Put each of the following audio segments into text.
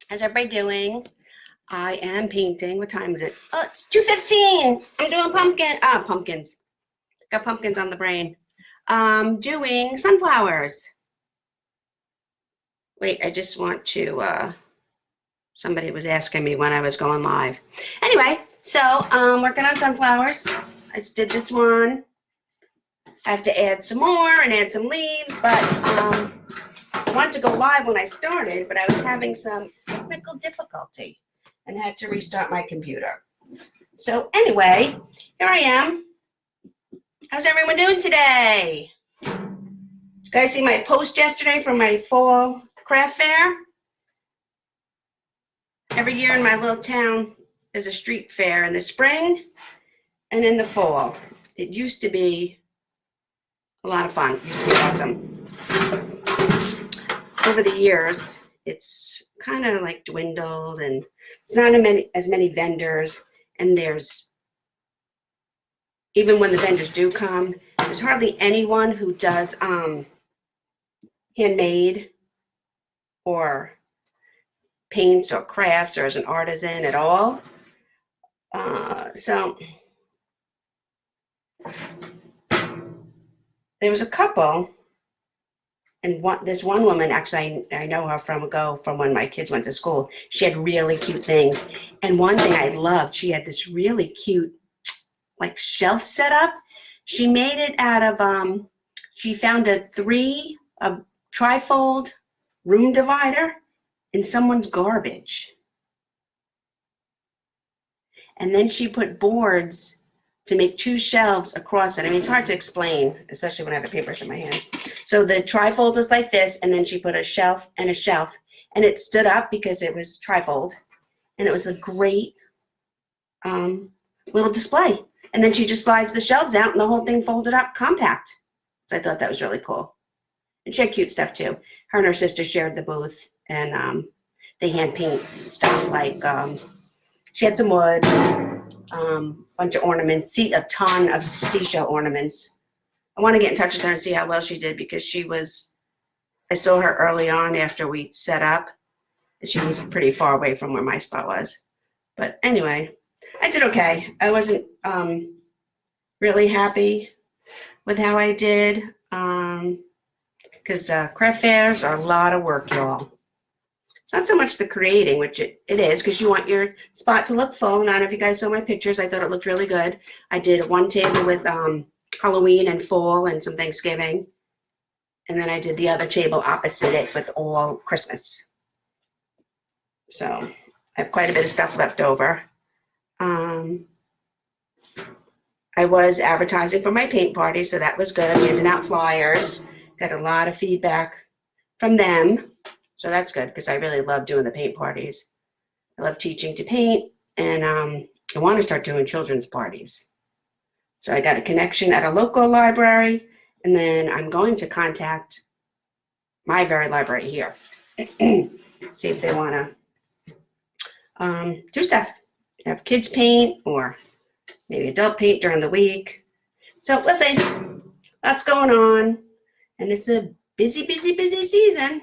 How's everybody doing? I am painting. What time is it? Oh, it's 2:15. I'm doing pumpkins. Got pumpkins on the brain. Doing sunflowers. Wait, I just want to, somebody was asking me when I was going live. Anyway, so working on sunflowers. I just did this one. I have to add some more and add some leaves, but I wanted to go live when I started, but I was having some technical difficulty and had to restart my computer. So anyway, here I am. How's everyone doing today? Did you guys see my post yesterday for my fall craft fair? Every year in my little town, there's a street fair in the spring and in the fall. It used to be a lot of fun. It used to be awesome. Over the years, it's kind of like dwindled, and it's not as many vendors, and there's, even when the vendors do come, there's hardly anyone who does handmade or paints or crafts or as an artisan at all. So there was a couple, and this one woman, actually, I know her from when my kids went to school. She had really cute things. And one thing I loved, she had this really cute, like, shelf set up. She made it out of, she found a trifold room divider in someone's garbage. And then she put boards to make two shelves across it. I mean, it's hard to explain, especially when I have a paintbrush in my hand. So the trifold was like this, and then she put a shelf and a shelf, and it stood up because it was trifold, and it was a great little display. And then she just slides the shelves out, and the whole thing folded up compact. So I thought that was really cool. And she had cute stuff too. Her and her sister shared the booth, and they hand paint stuff like, she had some wood, bunch of ornaments, a ton of seashell ornaments. I want to get in touch with her and see how well she did, because I saw her early on after we set up, and she was pretty far away from where my spot was. But anyway, I did okay. I wasn't really happy with how I did, because craft fairs are a lot of work, y'all. It's not so much the creating, which it is, because you want your spot to look full. And I don't know if you guys saw my pictures. I thought it looked really good. I did one table with Halloween and fall and some Thanksgiving. And then I did the other table opposite it with all Christmas. So I have quite a bit of stuff left over. I was advertising for my paint party, so that was good. Handing out flyers. Got a lot of feedback from them. So that's good, because I really love doing the paint parties. I love teaching to paint, and I want to start doing children's parties. So I got a connection at a local library, and then I'm going to contact my very library here. See if they want to do stuff. Have kids paint, or maybe adult paint during the week. So we'll see. Lots going on, and it's a busy, busy, busy season.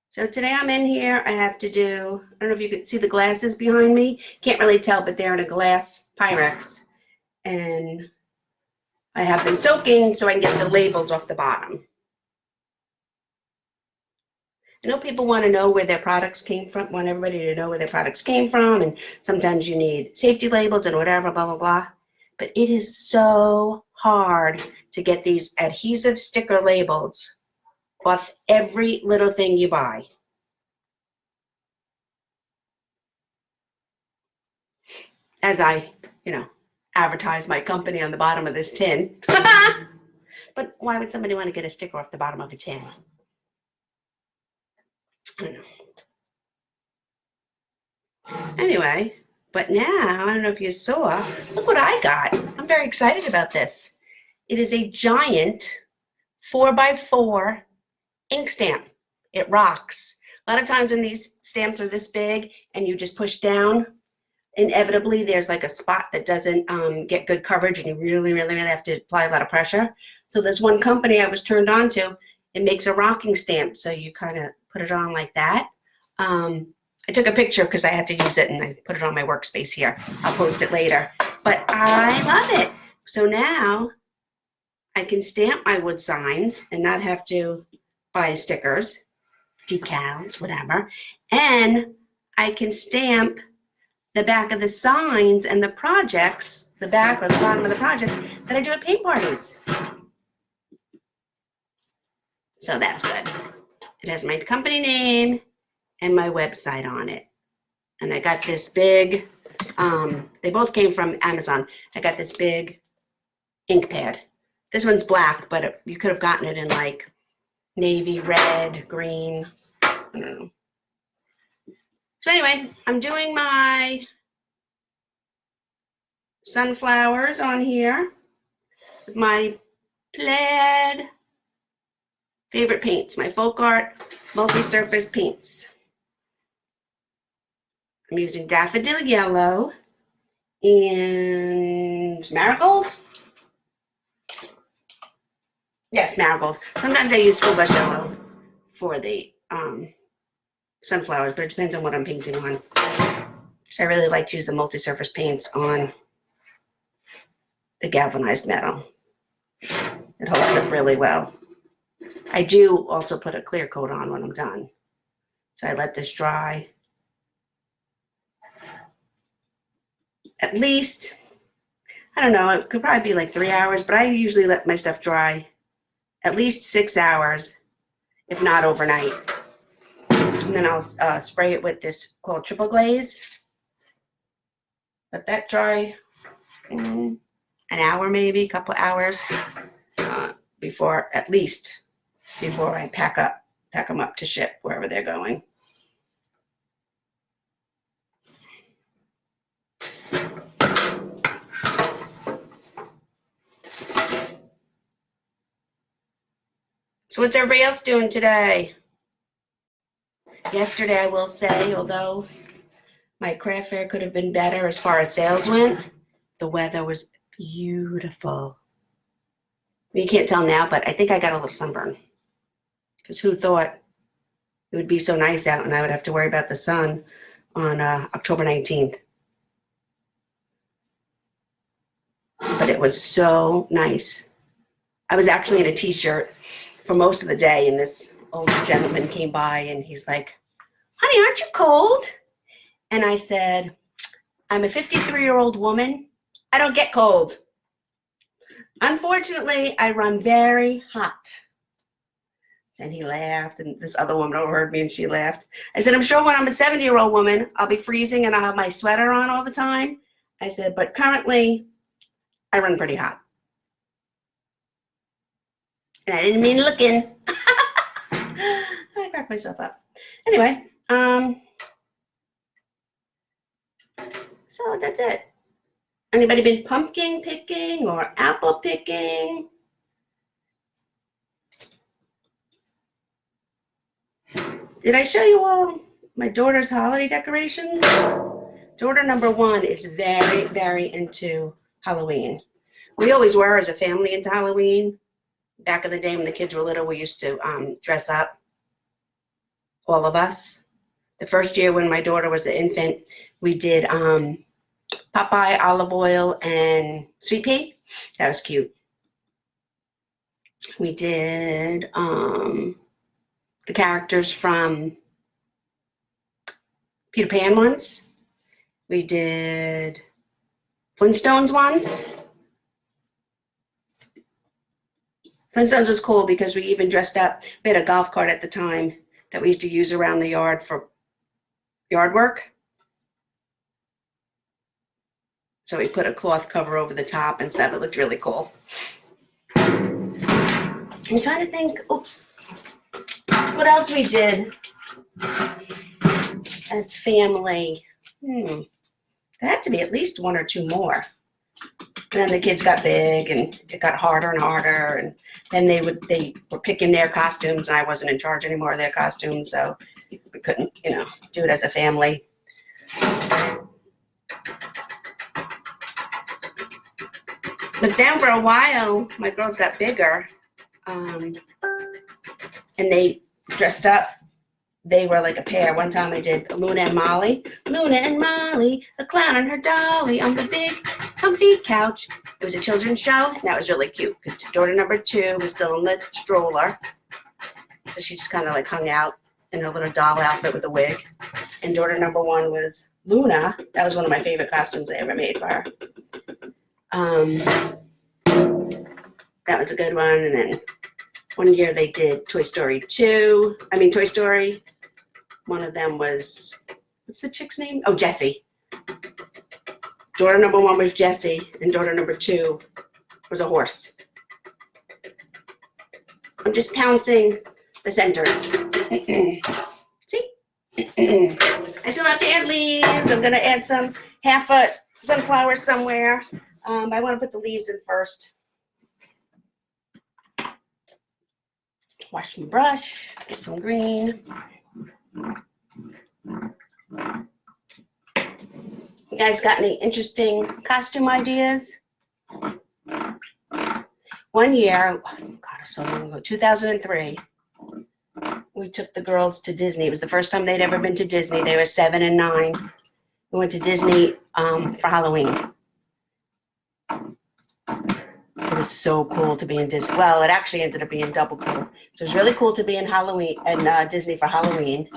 So today I'm in here. I have to do, I don't know if you can see the glasses behind me. Can't really tell, but they're in a glass Pyrex. And I have them soaking so I can get the labels off the bottom. I know people want to know where their products came from, want everybody to know where their products came from, and sometimes you need safety labels and whatever, blah, blah, blah. But it is so hard to get these adhesive sticker labels off every little thing you buy. As I, advertise my company on the bottom of this tin. But why would somebody want to get a sticker off the bottom of a tin? I don't know. Anyway, but now, I don't know if you saw, look what I got. I'm very excited about this. It is a giant 4x4 ink stamp. It rocks. A lot of times when these stamps are this big and you just push down, inevitably there's like a spot that doesn't get good coverage, and you really, really, really have to apply a lot of pressure. So this one company I was turned on to, it makes a rocking stamp. So you kind of put it on like that. I took a picture because I had to use it and I put it on my workspace here. I'll post it later. But I love it. So now I can stamp my wood signs and not have to buy stickers, decals, whatever. And I can stamp the back of the signs and the projects, the back or the bottom of the projects that I do at paint parties. So that's good. It has my company name and my website on it. And I got this big, they both came from Amazon. I got this big ink pad. This one's black, but you could have gotten it in like navy, red, green, I don't know. So anyway, I'm doing my sunflowers on here with my plaid favorite paints, my folk art multi-surface paints. I'm using daffodil yellow and marigold. Yes, marigold. Sometimes I use school bus yellow for the sunflowers, but it depends on what I'm painting on. So I really like to use the multi-surface paints on the galvanized metal. It holds up really well. I do also put a clear coat on when I'm done. So I let this dry at least, I don't know, it could probably be like 3 hours, but I usually let my stuff dry at least 6 hours, if not overnight. And then I'll spray it with this called triple glaze. Let that dry an hour, maybe a couple hours before I pack them up to ship wherever they're going. So what's everybody else doing today? Yesterday, I will say, although my craft fair could have been better as far as sales went, the weather was beautiful. You can't tell now, but I think I got a little sunburn. Because who thought it would be so nice out and I would have to worry about the sun on October 19th. But it was so nice. I was actually in a t-shirt for most of the day, and this old gentleman came by and he's like, "Honey, aren't you cold?" And I said, "I'm a 53-year-old woman. I don't get cold. Unfortunately, I run very hot." And he laughed, and this other woman overheard me and she laughed. I said, "I'm sure when I'm a 70-year-old woman, I'll be freezing and I'll have my sweater on all the time." I said, "But currently, I run pretty hot." And I didn't mean looking. I cracked myself up. Anyway, so that's it. Anybody been pumpkin picking or apple picking? Did I show you all my daughter's holiday decorations? Daughter number 1 is very, very into Halloween. We always were as a family into Halloween. Back in the day when the kids were little, we used to dress up, all of us. The first year when my daughter was an infant, we did Popeye, olive oil, and sweet pea. That was cute. We did the characters from Peter Pan once. We did Flintstones once. Flintstones was cool because we even dressed up. We had a golf cart at the time that we used to use around the yard for yard work. So we put a cloth cover over the top and stuff. It looked really cool. I'm trying to think, oops, what else we did as family. There had to be at least 1 or 2 more. And then the kids got big and it got harder and harder. And then they were picking their costumes and I wasn't in charge anymore of their costumes. So we couldn't, do it as a family. But then for a while, my girls got bigger and they dressed up they were like a pair. One time I did Luna and Molly. Luna and Molly, a clown and her dolly on the big comfy couch. It was a children's show, and that was really cute because daughter number 2 was still in the stroller. So she just kind of like hung out in her little doll outfit with a wig. And daughter number 1 was Luna. That was one of my favorite costumes I ever made for her. That was a good one. And then one year they did Toy Story 2. Toy Story. One of them was, what's the chick's name? Oh, Jessie. Daughter number 1 was Jessie, and daughter number 2 was a horse. I'm just pouncing the centers. See? I still have to add leaves. I'm going to add some half-foot sunflowers somewhere. I want to put the leaves in first. Wash my brush, get some green. You guys got any interesting costume ideas? One year, oh God, it was so long ago, 2003, we took the girls to Disney. It was the first time they'd ever been to Disney. They were 7 and 9. We went to Disney for Halloween. It was so cool to be in Disney. Well, it actually ended up being double cool. So it was really cool to be in Disney for Halloween.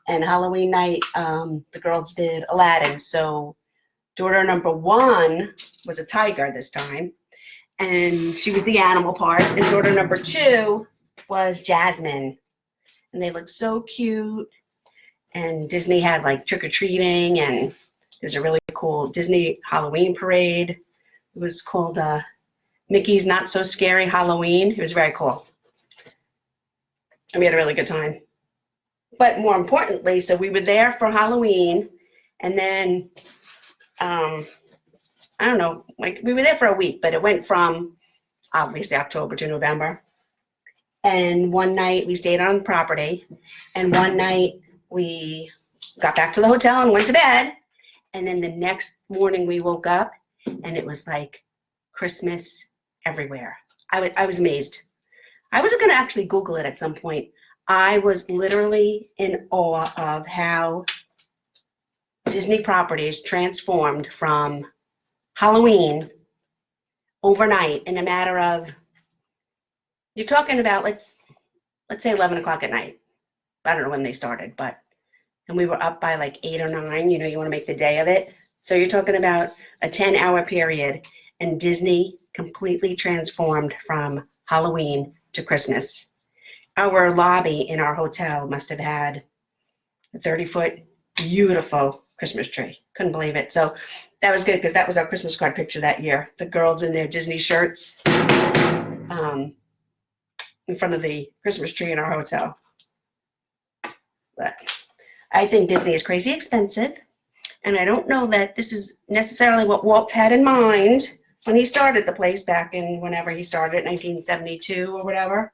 And Halloween night, the girls did Aladdin. So daughter number 1 was a tiger this time, and she was the animal part. And daughter number 2 was Jasmine, and they looked so cute. And Disney had like trick-or-treating, and there's a really cool Disney Halloween parade. It was called Mickey's Not So Scary Halloween. It was very cool. And we had a really good time. But more importantly, so we were there for Halloween, and then, I don't know, like we were there for a week, but it went from obviously October to November. And one night we stayed on property, and one night we got back to the hotel and went to bed. And then the next morning we woke up, and it was like Christmas everywhere. I was amazed. I was going to actually Google it at some point. I was literally in awe of how Disney properties transformed from Halloween overnight in a matter of, you're talking about, let's say 11 o'clock at night. I don't know when they started, and we were up by like 8 or 9, you want to make the day of it. So you're talking about a 10-hour period, and Disney completely transformed from Halloween to Christmas. Our lobby in our hotel must have had a 30-foot beautiful Christmas tree. Couldn't believe it. So that was good because that was our Christmas card picture that year. The girls in their Disney shirts in front of the Christmas tree in our hotel. But I think Disney is crazy expensive. And I don't know that this is necessarily what Walt had in mind when he started the place back in whenever he started, 1972 or whatever.